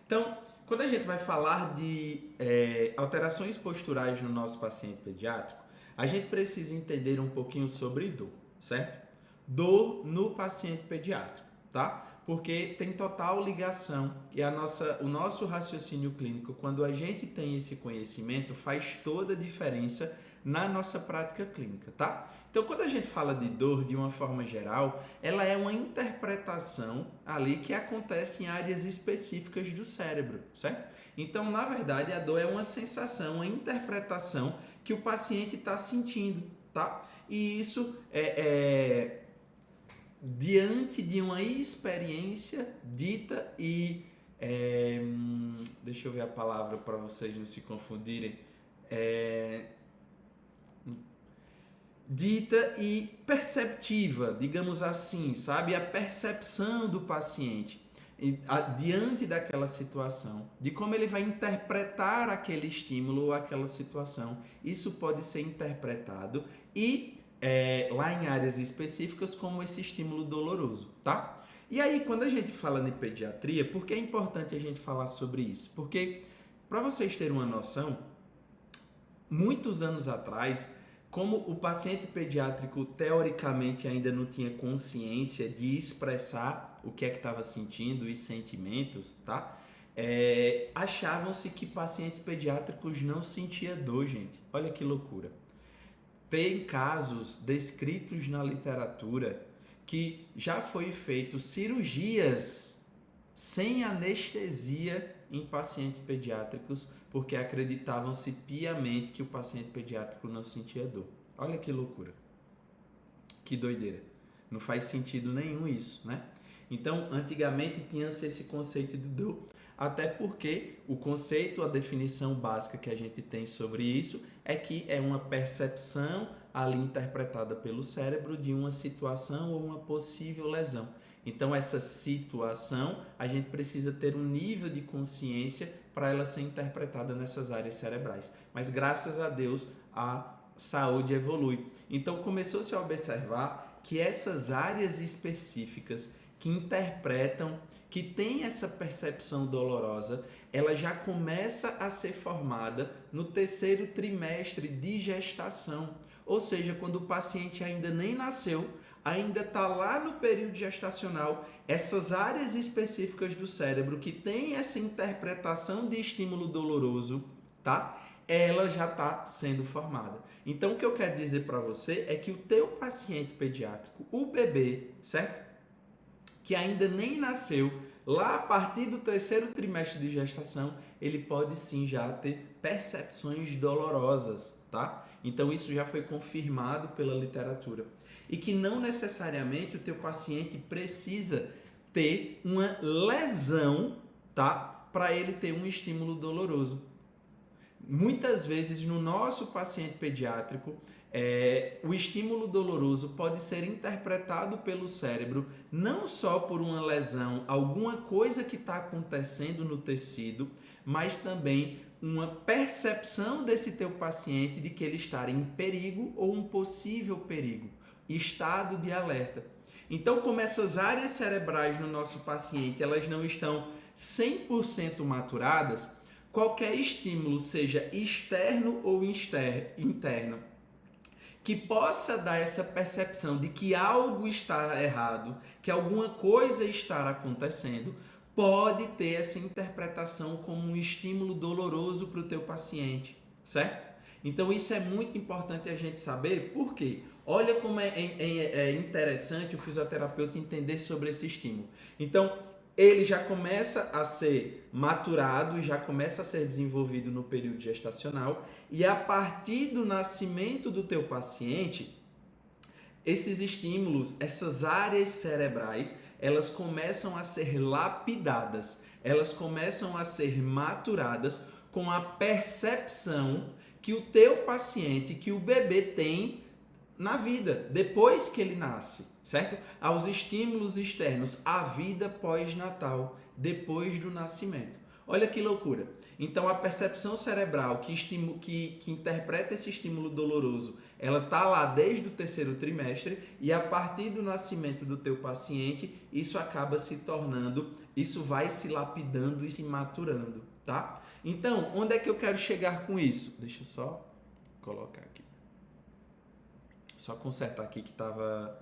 Então, quando a gente vai falar de alterações posturais no nosso paciente pediátrico, a gente precisa entender um pouquinho sobre dor, certo? Dor no paciente pediátrico, tá? Porque tem total ligação e o nosso raciocínio clínico, quando a gente tem esse conhecimento, faz toda a diferença na nossa prática clínica, tá? Então, quando a gente fala de dor de uma forma geral, ela é uma interpretação ali que acontece em áreas específicas do cérebro, certo? Então, na verdade, a dor é uma sensação, uma interpretação que o paciente está sentindo, tá? E isso é diante de uma experiência dita e deixa eu ver a palavra para vocês não se confundirem. Dita e perceptiva, digamos assim, sabe? A percepção do paciente diante daquela situação, de como ele vai interpretar aquele estímulo ou aquela situação. Isso pode ser interpretado e lá em áreas específicas como esse estímulo doloroso, tá? E aí, quando a gente fala em pediatria, por que é importante a gente falar sobre isso? Porque, para vocês terem uma noção, muitos anos atrás, como o paciente pediátrico teoricamente ainda não tinha consciência de expressar o que é que estava sentindo e sentimentos, tá? Achavam-se que pacientes pediátricos não sentiam dor, gente. Olha que loucura. Tem casos descritos na literatura que já foi feito cirurgias sem anestesia em pacientes pediátricos porque acreditavam-se piamente que o paciente pediátrico não sentia dor. Olha que loucura. Que doideira. Não faz sentido nenhum isso, né? Então, antigamente tinha-se esse conceito de dor, até porque o conceito, a definição básica que a gente tem sobre isso é que é uma percepção ali interpretada pelo cérebro de uma situação ou uma possível lesão. Então, essa situação, a gente precisa ter um nível de consciência para ela ser interpretada nessas áreas cerebrais. Mas, graças a Deus, a saúde evolui. Então, começou-se a observar que essas áreas específicas que interpretam, que tem essa percepção dolorosa, ela já começa a ser formada no terceiro trimestre de gestação. Ou seja, quando o paciente ainda nem nasceu, ainda está lá no período gestacional, essas áreas específicas do cérebro que tem essa interpretação de estímulo doloroso, tá? Ela já está sendo formada. Então, o que eu quero dizer para você é que o teu paciente pediátrico, o bebê, certo? Que ainda nem nasceu, lá a partir do terceiro trimestre de gestação, ele pode sim já ter percepções dolorosas, tá? Então isso já foi confirmado pela literatura. E que não necessariamente o teu paciente precisa ter uma lesão, tá? Para ele ter um estímulo doloroso. Muitas vezes no nosso paciente pediátrico, o estímulo doloroso pode ser interpretado pelo cérebro não só por uma lesão, alguma coisa que está acontecendo no tecido, mas também uma percepção desse teu paciente de que ele está em perigo ou um possível perigo, estado de alerta. Então, como essas áreas cerebrais no nosso paciente elas não estão 100% maturadas, qualquer estímulo, seja externo ou interno, que possa dar essa percepção de que algo está errado, que alguma coisa está acontecendo, pode ter essa interpretação como um estímulo doloroso para o teu paciente, certo? Então isso é muito importante a gente saber, por quê? Olha como é interessante o fisioterapeuta entender sobre esse estímulo. Então, ele já começa a ser maturado e já começa a ser desenvolvido no período gestacional e a partir do nascimento do teu paciente, esses estímulos, essas áreas cerebrais, elas começam a ser lapidadas, elas começam a ser maturadas com a percepção que o teu paciente, que o bebê tem na vida, depois que ele nasce, certo? Aos estímulos externos, a vida pós-natal, depois do nascimento. Olha que loucura. Então, a percepção cerebral que interpreta esse estímulo doloroso, ela tá lá desde o terceiro trimestre e a partir do nascimento do teu paciente, isso acaba se tornando, isso vai se lapidando e se maturando, tá? Então, onde é que eu quero chegar com isso? Deixa eu só colocar aqui. Só consertar aqui que estava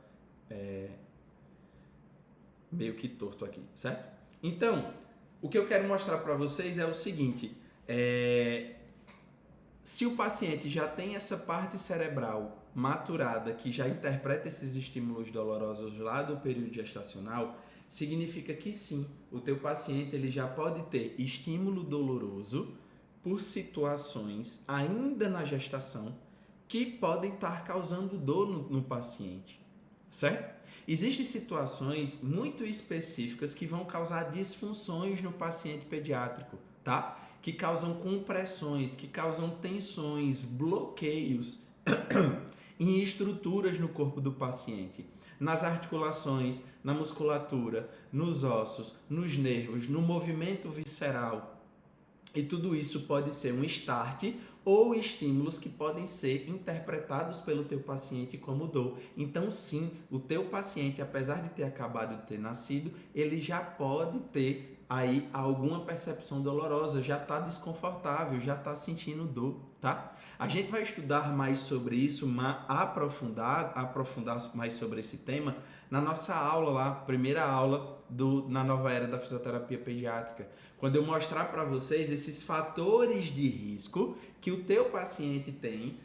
meio que torto aqui, certo? Então, o que eu quero mostrar para vocês é o seguinte, se o paciente já tem essa parte cerebral maturada, que já interpreta esses estímulos dolorosos lá do período gestacional, significa que sim, o teu paciente ele já pode ter estímulo doloroso por situações ainda na gestação que podem estar causando dor no paciente, certo? Existem situações muito específicas que vão causar disfunções no paciente pediátrico, tá? Que causam compressões, que causam tensões, bloqueios em estruturas no corpo do paciente, nas articulações, na musculatura, nos ossos, nos nervos, no movimento visceral. E tudo isso pode ser um start ou estímulos que podem ser interpretados pelo teu paciente como dor. Então sim, o teu paciente, apesar de ter acabado de ter nascido, ele já pode ter aí alguma percepção dolorosa, já está desconfortável, já está sentindo dor, tá? A gente vai estudar mais sobre isso, aprofundar mais sobre esse tema na nossa aula lá, primeira aula na nova era da fisioterapia pediátrica, quando eu mostrar para vocês esses fatores de risco que o teu paciente tem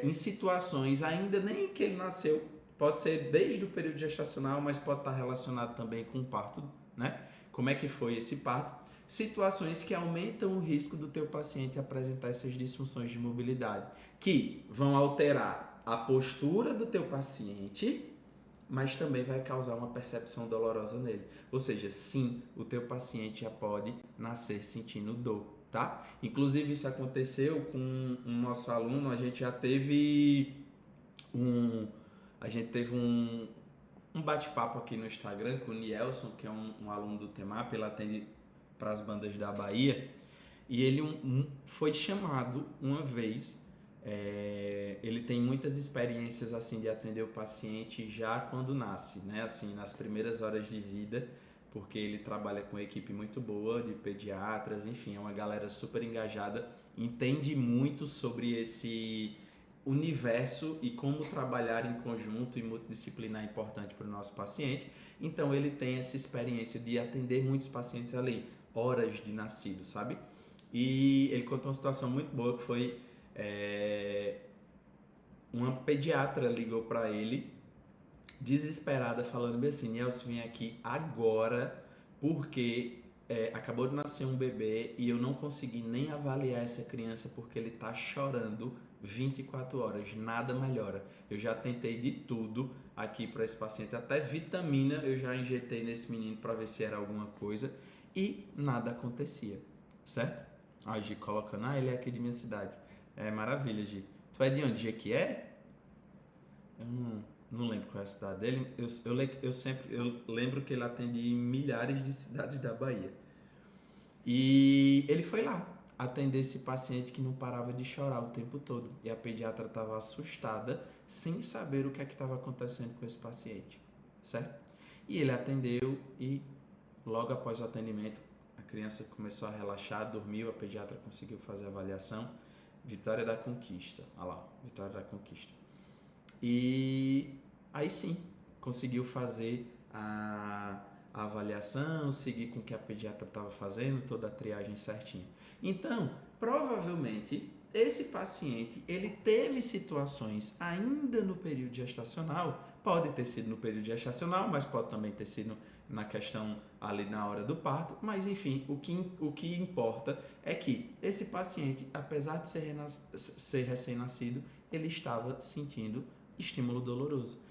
em situações ainda nem que ele nasceu, pode ser desde o período gestacional, mas pode estar relacionado também com o parto, né? Como é que foi esse parto? Situações que aumentam o risco do teu paciente apresentar essas disfunções de mobilidade, que vão alterar a postura do teu paciente, mas também vai causar uma percepção dolorosa nele. Ou seja, sim, o teu paciente já pode nascer sentindo dor, tá? Inclusive isso aconteceu com um nosso aluno, a gente teve um bate-papo aqui no Instagram com o Nielson, que é um aluno do TEMAP, ele atende para as bandas da Bahia, e ele foi chamado uma vez, ele tem muitas experiências assim de atender o paciente já quando nasce, né? Assim, nas primeiras horas de vida, porque ele trabalha com uma equipe muito boa de pediatras, enfim, é uma galera super engajada, entende muito sobre esse universo e como trabalhar em conjunto e multidisciplinar é importante para o nosso paciente. Então ele tem essa experiência de atender muitos pacientes ali, horas de nascido, sabe? E ele contou uma situação muito boa que foi uma pediatra ligou para ele desesperada falando bem assim, Nelson, vim aqui agora porque acabou de nascer um bebê e eu não consegui nem avaliar essa criança porque ele tá chorando 24 horas, nada melhora. Eu já tentei de tudo aqui para esse paciente, até vitamina eu já injetei nesse menino para ver se era alguma coisa e nada acontecia, certo? A Gi colocando, ele é aqui de minha cidade. É maravilha, Gi. Tu é de onde? Gi que é? Eu não lembro qual é a cidade dele. Eu lembro que ele atende em milhares de cidades da Bahia. E ele foi lá atender esse paciente que não parava de chorar o tempo todo. E a pediatra estava assustada, sem saber o que é que estava acontecendo com esse paciente, certo? E ele atendeu e logo após o atendimento, a criança começou a relaxar, dormiu, a pediatra conseguiu fazer a avaliação. Vitória da conquista. Olha lá, vitória da conquista. E aí sim, conseguiu fazer a avaliação, seguir com o que a pediatra estava fazendo, toda a triagem certinha. Então, provavelmente, esse paciente, ele teve situações ainda no período gestacional, pode ter sido no período gestacional, mas pode também ter sido na questão ali na hora do parto, mas enfim, o que importa é que esse paciente, apesar de ser recém-nascido, ele estava sentindo estímulo doloroso.